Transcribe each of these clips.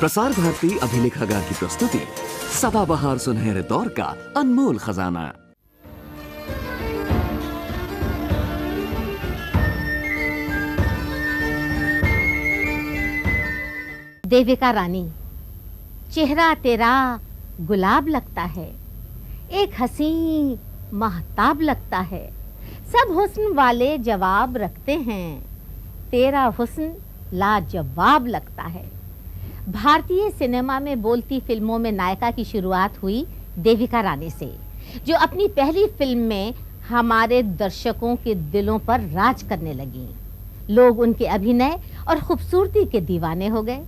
प्रसार भारती अभिलेखागार की प्रस्तुति सदाबहार सुनहरे दौर का अनमोल खजाना। देविका रानी, चेहरा तेरा गुलाब लगता है, एक हसी महताब लगता है, सब हुस्न वाले जवाब रखते हैं, तेरा हुस्न लाजवाब लगता है। भारतीय सिनेमा में बोलती फिल्मों में नायिका की शुरुआत हुई देविका रानी से, जो अपनी पहली फिल्म में हमारे दर्शकों के दिलों पर राज करने लगी। लोग उनके अभिनय और खूबसूरती के दीवाने हो गए।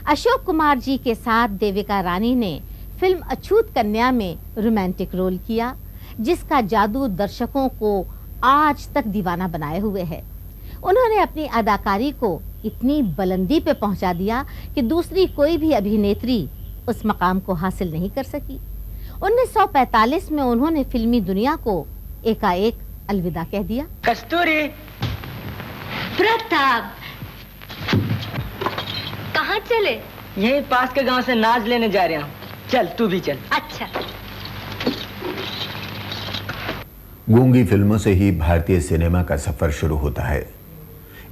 अशोक कुमार जी के साथ देविका रानी ने फिल्म अछूत कन्या में रोमांटिक रोल किया, जिसका जादू दर्शकों को आज तक दीवाना बनाए हुए है। उन्होंने अपनी अदाकारी को इतनी बुलंदी पे पहुंचा दिया कि दूसरी कोई भी अभिनेत्री उस मकाम को हासिल नहीं कर सकी। 1945 में उन्होंने फिल्मी दुनिया को एकाएक अलविदा कह दिया। कस्तूरी, प्रताप, कहाँ चले? यही पास के गांव से नाज लेने जा रहा हूँ। चल तू भी चल। अच्छा। गूंगी फिल्मों से ही भारतीय सिनेमा का सफर शुरू होता है।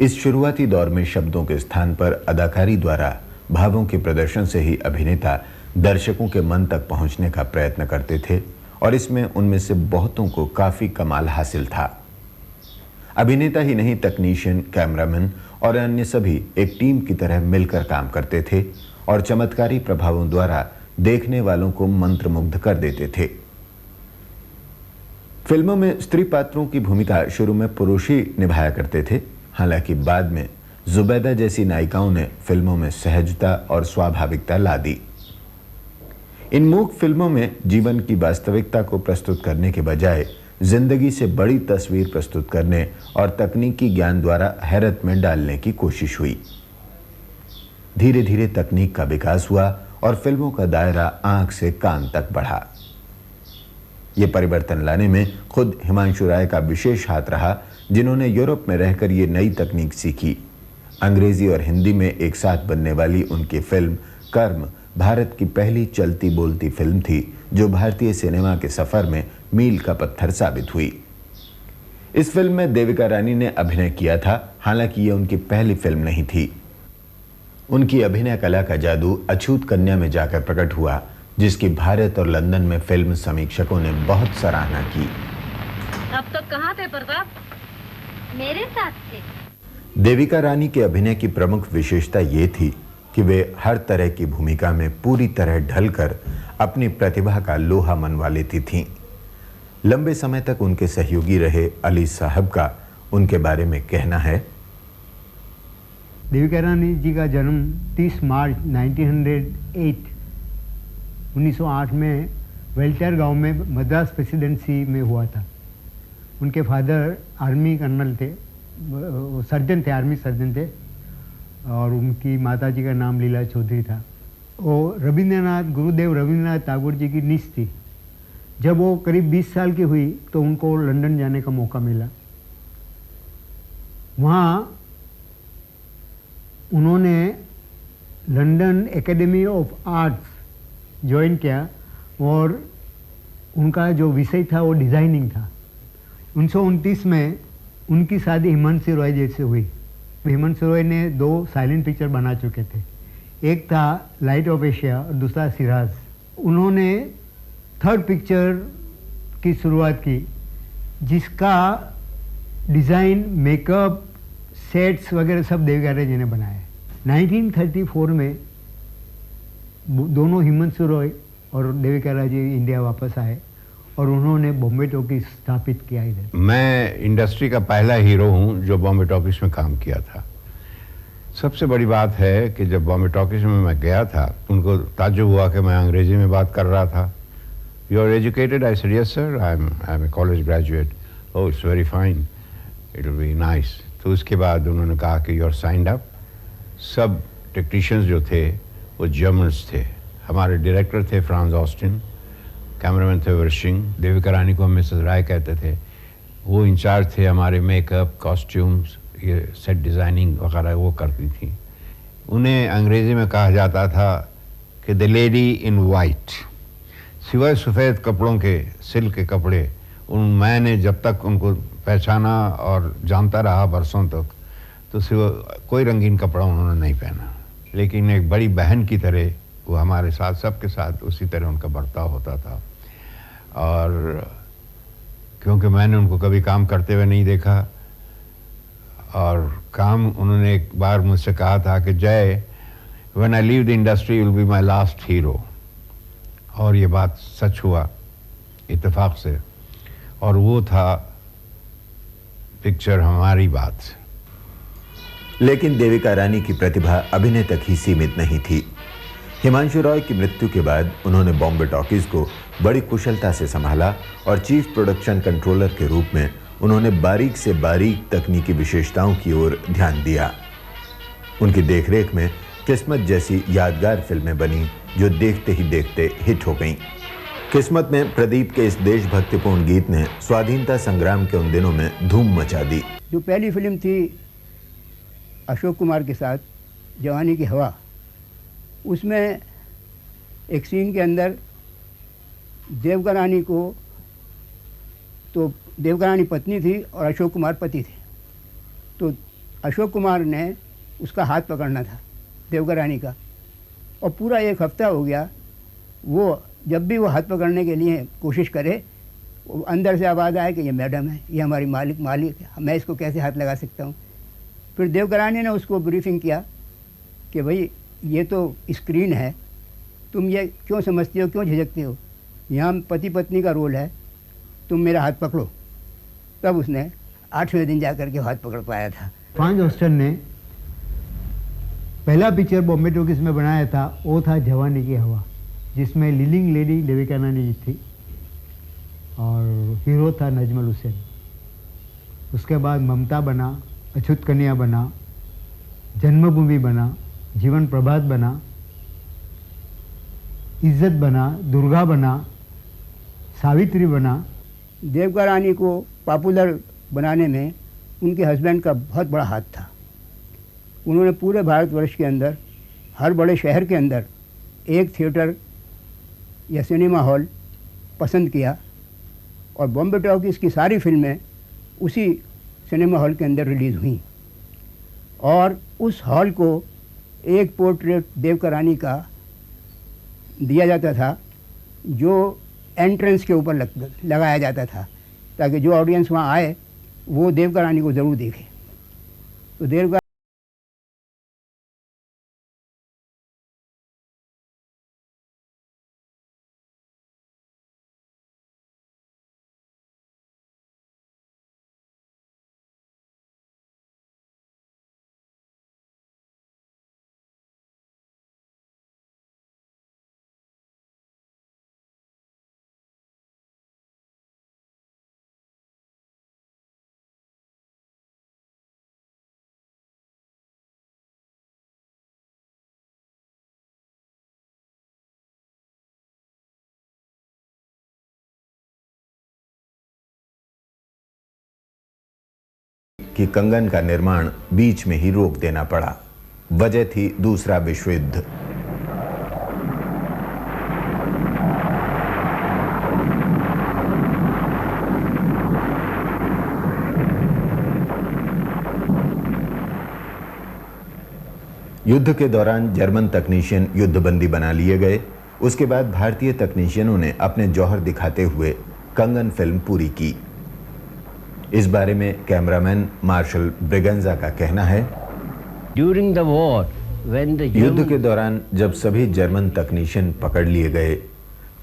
इस शुरुआती दौर में शब्दों के स्थान पर अदाकारी द्वारा भावों के प्रदर्शन से ही अभिनेता दर्शकों के मन तक पहुंचने का प्रयत्न करते थे और इसमें उनमें से बहुतों को काफी कमाल हासिल था। अभिनेता ही नहीं, तकनीशियन, कैमरामैन और अन्य सभी एक टीम की तरह मिलकर काम करते थे और चमत्कारी प्रभावों द्वारा देखने वालों को मंत्रमुग्ध कर देते थे। फिल्मों में स्त्री पात्रों की भूमिका शुरू में पुरुष ही निभाया करते थे, हालांकि बाद में जुबैदा जैसी नायिकाओं ने फिल्मों में सहजता और स्वाभाविकता ला दी। इन मूक फिल्मों में जीवन की वास्तविकता को प्रस्तुत करने के बजाय जिंदगी से बड़ी तस्वीर प्रस्तुत करने और तकनीकी ज्ञान द्वारा हैरत में डालने की कोशिश हुई। धीरे धीरे तकनीक का विकास हुआ और फिल्मों का दायरा आंख से कान तक बढ़ा। ये परिवर्तन लाने में खुद हिमांशु राय का विशेष हाथ रहा, जिन्होंने यूरोप में रहकर ये नई तकनीक सीखी। अंग्रेजी और हिंदी में एक साथ बनने वाली उनकी फिल्म कर्म भारत की पहली चलती बोलती फिल्म थी, जो भारतीय सिनेमा के सफर में मील का पत्थर साबित हुई। इस फिल्म में देविका रानी ने अभिनय किया था, हालांकि ये उनकी पहली फिल्म नहीं थी। उनकी अभिनय कला का जादू अछूत कन्या में जाकर प्रकट हुआ, जिसकी भारत और लंदन में फिल्म समीक्षकों ने बहुत सराहना की। अब तक कहाँ थे प्रताप? मेरे साथ थे। देविका रानी के अभिनय की प्रमुख विशेषता ये थी कि वे हर तरह की भूमिका में पूरी तरह ढलकर अपनी प्रतिभा का लोहा मनवा लेती थीं। लंबे समय तक उनके सहयोगी रहे अली साहब का उनके बारे में कहना है। देविका रानी जी का जन्म 30 मार्च 1908 में वेल्टर गांव में मद्रास प्रेसिडेंसी में हुआ था। उनके फादर आर्मी कर्नल थे, सर्जन थे, आर्मी सर्जन थे, और उनकी माता जी का नाम लीला चौधरी था। वो गुरुदेव रविंद्रनाथ टैगोर जी की निष्ठ थी। जब वो करीब 20 साल की हुई तो उनको लंदन जाने का मौका मिला। वहाँ उन्होंने London academy of arts join किया और उनका जो विषय था वो डिज़ाइनिंग था। 1929 में उनकी शादी हिमांशु रॉय जी से हुई। हिमांशु रॉय ने 2 साइलेंट पिक्चर बना चुके थे, एक था लाइट ऑफ एशिया और दूसरा सिराज। उन्होंने 3rd पिक्चर की शुरुआत की, जिसका डिज़ाइन, मेकअप, सेट्स वगैरह सब देविका जी ने बनाए। 1934 में दोनों हिमांशु रॉय और देविका जी इंडिया वापस आए और उन्होंने बॉम्बे टॉकीज स्थापित किया इधर। मैं इंडस्ट्री का पहला हीरो हूं जो बॉम्बे टॉकीज में काम किया था। सबसे बड़ी बात है कि जब बॉम्बे टॉकीज में मैं गया था, उनको ताज्जुब हुआ कि मैं अंग्रेजी में बात कर रहा था। You are educated? I said yes sir, I am a college graduate. Oh, it's very fine, it will be nice. तो उसके बाद उन्होंने कहा कि यू आर साइंड अप। सब टेक्नीशियंस जो थे वो जर्मन्स थे। हमारे डायरेक्टर थे फ्रांस ऑस्टिन, कैमरामैन थे वर्शिंग, देविका रानी को हम मिसेस राय कहते थे। वो इंचार्ज थे हमारे मेकअप, कॉस्ट्यूम्स, ये सेट डिज़ाइनिंग वगैरह वो करती थी। उन्हें अंग्रेजी में कहा जाता था कि द लेडी इन वाइट। सिवाय सफ़ेद कपड़ों के, सिल्क के कपड़े, मैंने जब तक उनको पहचाना और जानता रहा बरसों तक, तो सिवा कोई रंगीन कपड़ा उन्होंने नहीं पहना। लेकिन एक बड़ी बहन की तरह वो हमारे साथ, सबके साथ उसी तरह उनका बर्ताव होता था। और क्योंकि मैंने उनको कभी काम करते हुए नहीं देखा, और काम उन्होंने एक बार मुझसे कहा था कि जय, when I leave the industry you will be my last hero. और ये बात सच हुआ इत्तेफाक से, और वो था पिक्चर हमारी बात। लेकिन देविका रानी की प्रतिभा अभिनय तक ही सीमित नहीं थी। हिमांशु रॉय की मृत्यु के बाद उन्होंने बॉम्बे टॉकीज को बड़ी कुशलता से संभाला और चीफ प्रोडक्शन कंट्रोलर के रूप में उन्होंने बारीक से बारीक तकनीकी विशेषताओं की ओर ध्यान दिया। उनकी देखरेख में किस्मत जैसी यादगार फिल्में बनी जो देखते ही देखते हिट हो गईं। किस्मत में प्रदीप के इस देशभक्तिपूर्ण गीत ने स्वाधीनता संग्राम के उन दिनों में धूम मचा दी। जो पहली फिल्म थी अशोक कुमार के साथ, जवानी की हवा, उसमें एक सीन के अंदर देविका रानी को, तो देविका रानी पत्नी थी और अशोक कुमार पति थे, तो अशोक कुमार ने उसका हाथ पकड़ना था देविका रानी का, और पूरा 1 हफ्ता हो गया। वो जब भी वो हाथ पकड़ने के लिए कोशिश करे, वो अंदर से आवाज़ आए कि ये मैडम है, ये हमारी मालिक है, मैं इसको कैसे हाथ लगा सकता हूँ। फिर देविका रानी ने उसको ब्रीफिंग किया कि भाई ये तो स्क्रीन है, तुम ये क्यों समझती हो, क्यों झिझकती हो, यहाँ पति पत्नी का रोल है, तुम मेरा हाथ पकड़ो। तब उसने 8वें दिन जा कर के हाथ पकड़ पाया था। फ्रांज हॉस्टन ने पहला पिक्चर बॉम्बे टॉकीज में बनाया था, वो था जवानी की हवा, जिसमें लीडिंग लेडी देविका रानी जी थी और हीरो था नजमुल हुसैन। उसके बाद ममता बना, अछूत कन्या बना, जन्मभूमि बना, जीवन प्रभात बना, इज्जत बना, दुर्गा बना, सावित्री बना। देविका रानी को पॉपुलर बनाने में उनके हस्बैंड का बहुत बड़ा हाथ था। उन्होंने पूरे भारतवर्ष के अंदर, हर बड़े शहर के अंदर एक थिएटर या सिनेमा हॉल पसंद किया, और बॉम्बे टॉकीज़ की सारी फिल्में उसी सिनेमा हॉल के अंदर रिलीज़ हुई, और उस हॉल को एक पोर्ट्रेट देविका रानी का दिया जाता था, जो एंट्रेंस के ऊपर लगाया जाता था, ताकि जो ऑडियंस वहाँ आए वो देविका रानी को ज़रूर देखे। तो देविका कि कंगन का निर्माण बीच में ही रोक देना पड़ा। वजह थी दूसरा विश्व युद्ध। युद्ध के दौरान जर्मन तकनीशियन युद्धबंदी बना लिए गए। उसके बाद भारतीय तकनीशियनों ने अपने जौहर दिखाते हुए कंगन फिल्म पूरी की। इस बारे में कैमरामैन मार्शल ब्रिगेंजा का कहना है, ड्यूरिंग द वॉर युद्ध के दौरान जब सभी जर्मन तकनीशियन पकड़ लिए गए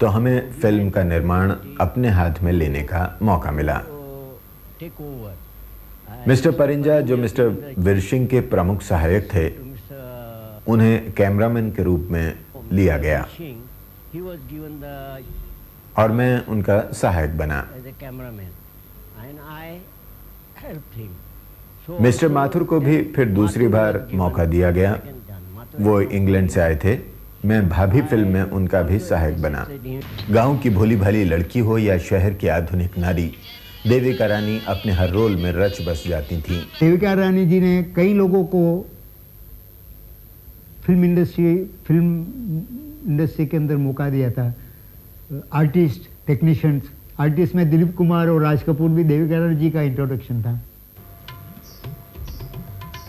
तो हमें फिल्म का निर्माण अपने हाथ में लेने का मौका मिला। मिस्टर परिंजा, जो मिस्टर विरशिंग के प्रमुख सहायक थे, उन्हें कैमरामैन के रूप में लिया गया और मैं उनका सहायक बना। मिस्टर माथुर को भी फिर दूसरी बार मौका दिया गया। वो इंग्लैंड से आए थे। मैं भाभी फिल्म में उनका भी सहायक बना। गांव की भोली भाली लड़की हो या शहर की आधुनिक नारी, देविका रानी अपने हर रोल में रच बस जाती थीं। देविका रानी जी ने कई लोगों को फिल्म इंडस्ट्री के अंदर मौका दिया था। आर्टिस्ट, टेक्नीशियंस, आर्टिस्ट में दिलीप कुमार और राज कपूर भी देविका रानी जी का इंट्रोडक्शन था।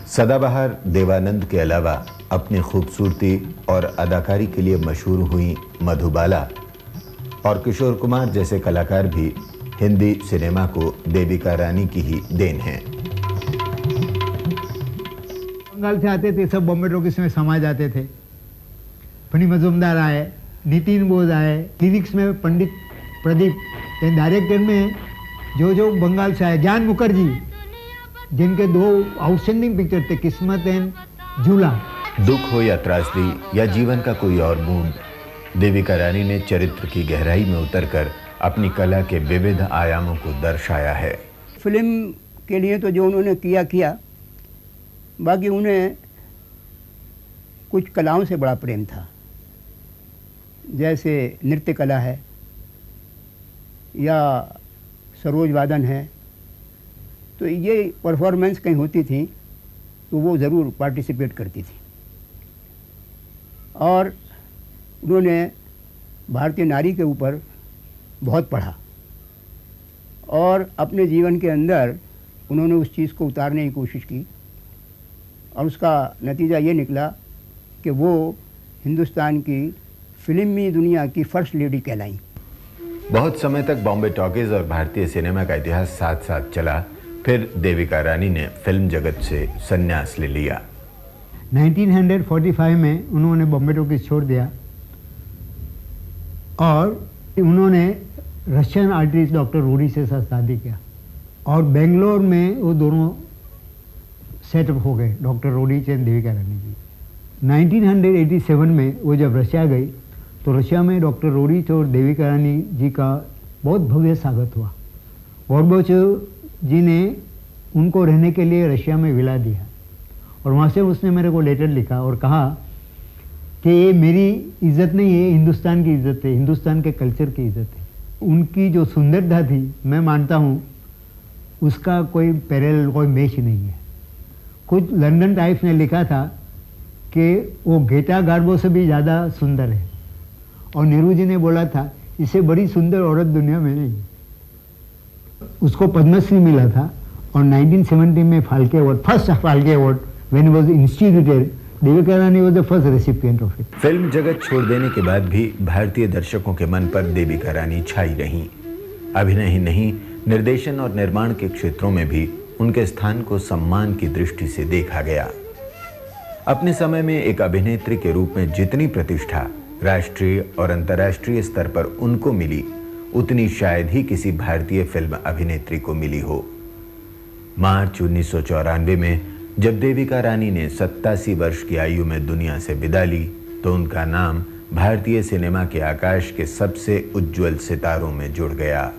सदाबहार देवानंद के अलावा अपनी खूबसूरती और अदाकारी के लिए मशहूर हुई मधुबाला और किशोर कुमार जैसे कलाकार भी हिंदी सिनेमा को देविका रानी की ही देन है। बंगाल से आते थे, सब बॉम्बे टॉकीज में समा जाते थे। फनी मजूमदार आए, नितिन बोध आए, लिरिक्स में पंडित प्रदीप, डायरेक्टर में जो बंगाल से आए, ज्ञान मुखर्जी, जिनके 2 आउटस्टैंडिंग पिक्चर थे, किस्मत एंड झूला। दुख हो या त्रासदी या जीवन का कोई और मूड, देविका रानी ने चरित्र की गहराई में उतरकर अपनी कला के विविध आयामों को दर्शाया है। फिल्म के लिए तो जो उन्होंने किया, बाकी उन्हें कुछ कलाओं से बड़ा प्रेम था, जैसे नृत्य कला है या सरोज वादन है। तो ये परफॉर्मेंस कहीं होती थी तो वो ज़रूर पार्टिसिपेट करती थी। और उन्होंने भारतीय नारी के ऊपर बहुत पढ़ा और अपने जीवन के अंदर उन्होंने उस चीज़ को उतारने की कोशिश की और उसका नतीजा ये निकला कि वो हिंदुस्तान की फिल्मी दुनिया की फर्स्ट लेडी कहलाई। बहुत समय तक बॉम्बे टॉकीज और भारतीय सिनेमा का इतिहास साथ साथ चला, फिर देविका रानी ने फिल्म जगत से संन्यास ले लिया। 1945 में उन्होंने बॉम्बे टॉकीज छोड़ दिया और उन्होंने रशियन आर्टिस्ट डॉक्टर रोडी से साथ शादी किया और बेंगलोर में वो दोनों सेटअप हो गए, डॉक्टर रोडी और देविका रानी जी। 1987 में वो जब रशिया गई तो रशिया में डॉक्टर रोडी और देविका रानी जी का बहुत भव्य स्वागत हुआ। गोर्बाचोव जी ने उनको रहने के लिए रशिया में विला दिया और वहाँ से उसने मेरे को लेटर लिखा और कहा कि ये मेरी इज़्ज़त नहीं है, हिंदुस्तान की इज़्ज़त है, हिंदुस्तान के कल्चर की इज़्ज़त है। उनकी जो सुंदरता थी, मैं मानता हूँ उसका कोई पैरेलल, कोई मैच नहीं है। कुछ लंदन टाइम्स ने लिखा था कि वो गेटा गार्बो से भी ज़्यादा सुंदर है और नेहरू जी ने बोला था इससे बड़ी सुंदर औरत दुनिया में नहीं। उसको पद्मश्री मिला था और 1970 में Phalke award, first Phalke award when he was instituted, Devika Rani was the first recipient of it. Film जगत छोड़ देने के बाद भी भारतीय दर्शकों के मन पर देविका रानी छाई रहीं। अभिनय ही नहीं, निर्देशन और निर्माण के क्षेत्रों में भी उनके स्थान को सम्मान की दृष्टि से देखा गया। अपने समय में एक अभिनेत्री के रूप में जितनी प्रतिष्ठा राष्ट्रीय और अंतर्राष्ट्रीय स्तर पर उनको मिली, उतनी शायद ही किसी भारतीय फिल्म अभिनेत्री को मिली हो। मार्च 1994 में जब देविका रानी ने 87 वर्ष की आयु में दुनिया से विदा ली तो उनका नाम भारतीय सिनेमा के आकाश के सबसे उज्जवल सितारों में जुड़ गया।